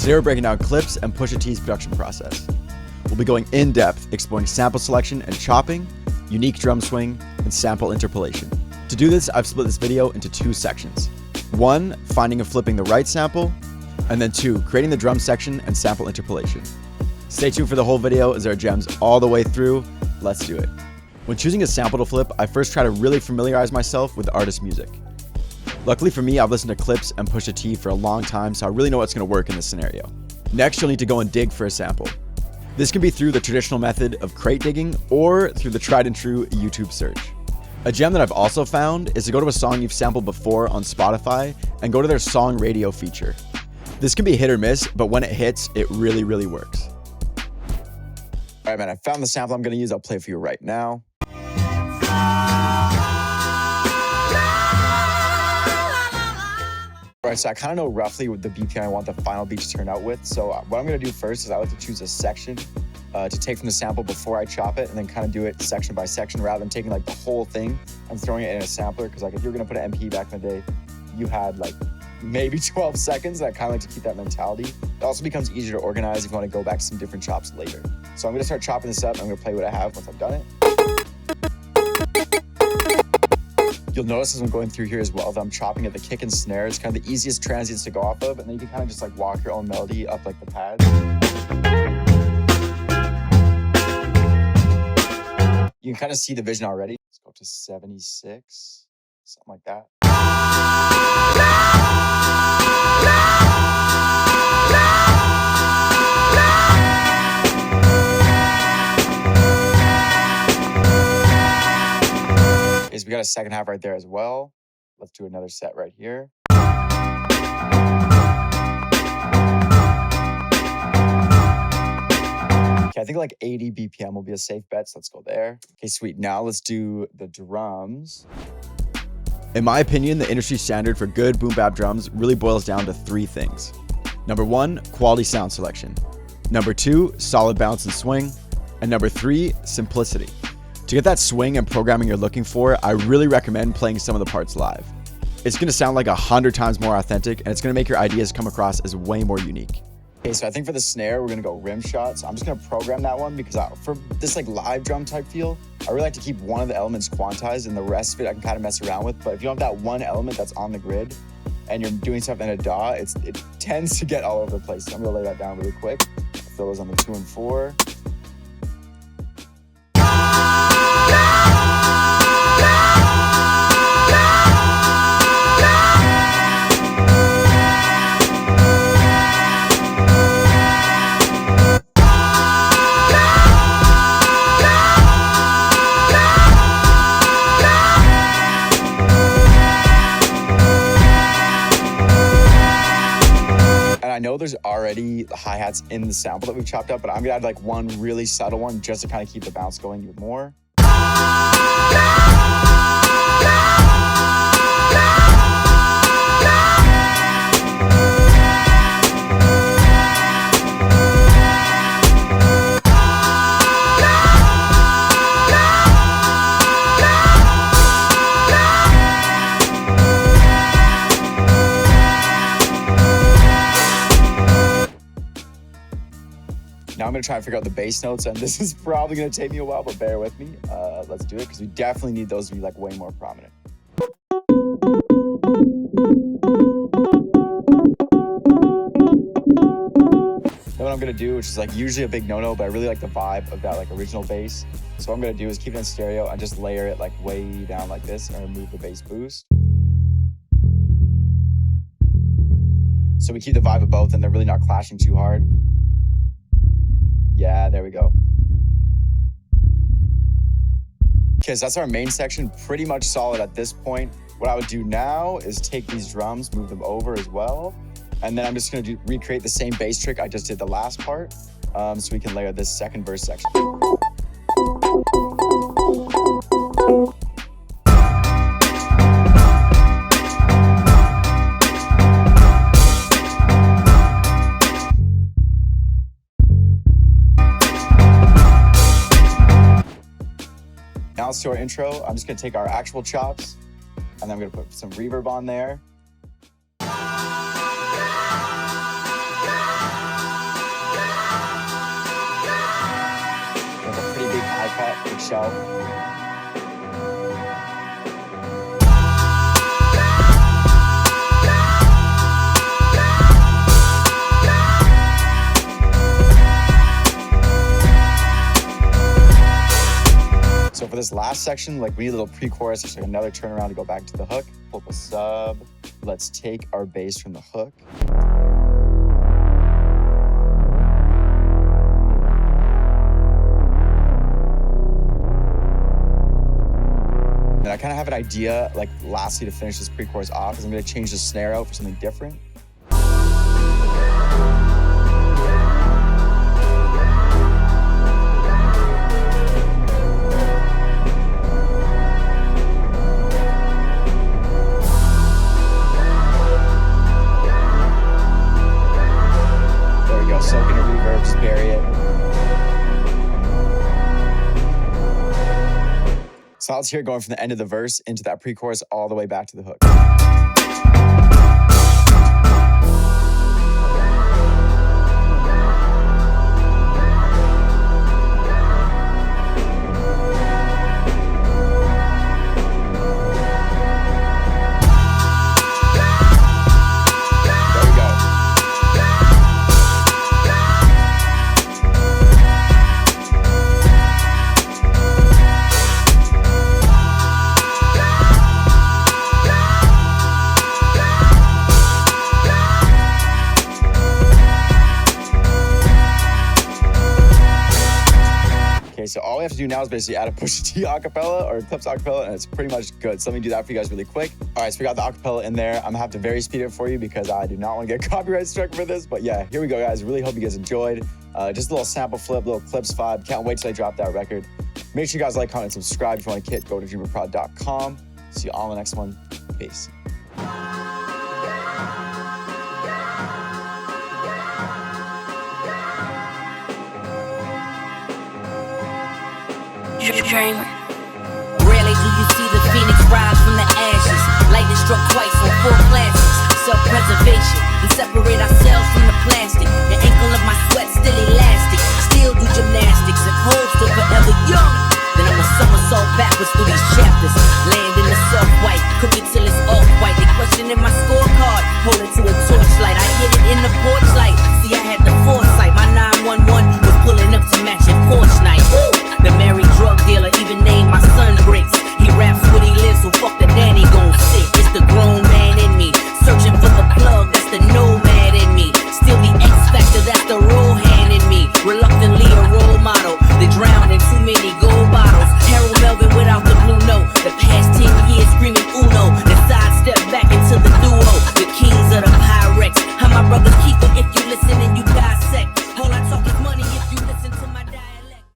Today we're breaking down Clipse and Pusha T's production process. We'll be going in depth, exploring sample selection and chopping, unique drum swing, and sample interpolation. To do this, I've split this video into two sections. 1, finding and flipping the right sample, and then 2, creating the drum section and sample interpolation. Stay tuned for the whole video as there are gems all the way through. Let's do it. When choosing a sample to flip, I first try to really familiarize myself with the artist's music. Luckily for me, I've listened to Clipse and Pusha T for a long time, so I really know what's going to work in this scenario. Next, you'll need to go and dig for a sample. This can be through the traditional method of crate digging or through the tried and true YouTube search. A gem that I've also found is to go to a song you've sampled before on Spotify and go to their song radio feature. This can be hit or miss, but when it hits, it really, really works. All right, man, I found the sample I'm going to use. I'll play it for you right now. All right, so I kind of know roughly what the BPM I want the final beat to turn out with. So what I'm going to do first is I like to choose a section to take from the sample before I chop it, and then kind of do it section by section rather than taking like the whole thing and throwing it in a sampler. Because like if you were going to put an MP back in the day, you had like maybe 12 seconds. I kind of like to keep that mentality. It also becomes easier to organize if you want to go back to some different chops later. So I'm going to start chopping this up. And I'm going to play what I have once I've done it. You'll notice as I'm going through here as well that I'm chopping at the kick and snare. It's kind of the easiest transients to go off of, and then you can kind of just like walk your own melody up like the pads. You can kind of see the vision already. Let's go to 76, something like that. Okay, so we got a second half right there as well. Let's do another set right here. Okay, I think like 80 BPM will be a safe bet, so let's go there. Okay, sweet. Now let's do the drums. In my opinion, the industry standard for good boom bap drums really boils down to 3 things. Number 1, quality sound selection. Number 2, solid bounce and swing. And number 3, simplicity. To get that swing and programming you're looking for, I really recommend playing some of the parts live. It's going to sound like 100 times more authentic, and it's going to make your ideas come across as way more unique. Okay, so I think for the snare, we're going to go rim shots. I'm just going to program that one because for this like live drum type feel, I really like to keep one of the elements quantized and the rest of it I can kind of mess around with. But if you don't have that one element that's on the grid and you're doing something in a DAW, it tends to get all over the place. So I'm going to lay that down really quick. I'll throw those on the 2 and 4. I know there's already hi-hats in the sample that we've chopped up, but I'm gonna add like one really subtle one just to kind of keep the bounce going even more. Now I'm going to try and figure out the bass notes, and this is probably going to take me a while, but bear with me. Let's do it, because we definitely need those to be like way more prominent. Then what I'm going to do, which is like usually a big no-no, but I really like the vibe of that like original bass. So what I'm going to do is keep it in stereo and just layer it like way down like this and remove the bass boost. So we keep the vibe of both and they're really not clashing too hard. Yeah, there we go. Okay, so that's our main section, pretty much solid at this point. What I would do now is take these drums, move them over as well. And then I'm just gonna recreate the same bass trick I just did the last part, so we can layer this second verse section. Now let's do our intro. I'm just gonna take our actual chops and then I'm gonna put some reverb on there. shelf. So for this last section, like we need a little pre-chorus, just like another turnaround to go back to the hook. Pull up a sub. Let's take our bass from the hook. And I kind of have an idea, like lastly to finish this pre-chorus off, is I'm gonna change the snare out for something different. Soak in a reverb, just bury it. So now let's hear it going from the end of the verse into that pre-chorus all the way back to the hook. So all we have to do now is basically add a Pusha T acapella or Clipse acapella, and it's pretty much good. So let me do that for you guys really quick. All right, so we got the acapella in there. I'm gonna have to very speed it for you because I do not want to get copyright struck for this. But yeah, here we go, guys. Really hope you guys enjoyed. Just a little sample flip, little Clipse vibe. Can't wait till I drop that record. Make sure you guys like, comment, and subscribe. If you want to kit, go to DREAMRprod.com. See you all in the next one. Peace. DREAMR. Rarely do you see the phoenix rise from the ashes. Lightning struck twice on 4 classes. Self-preservation and separate ourselves from the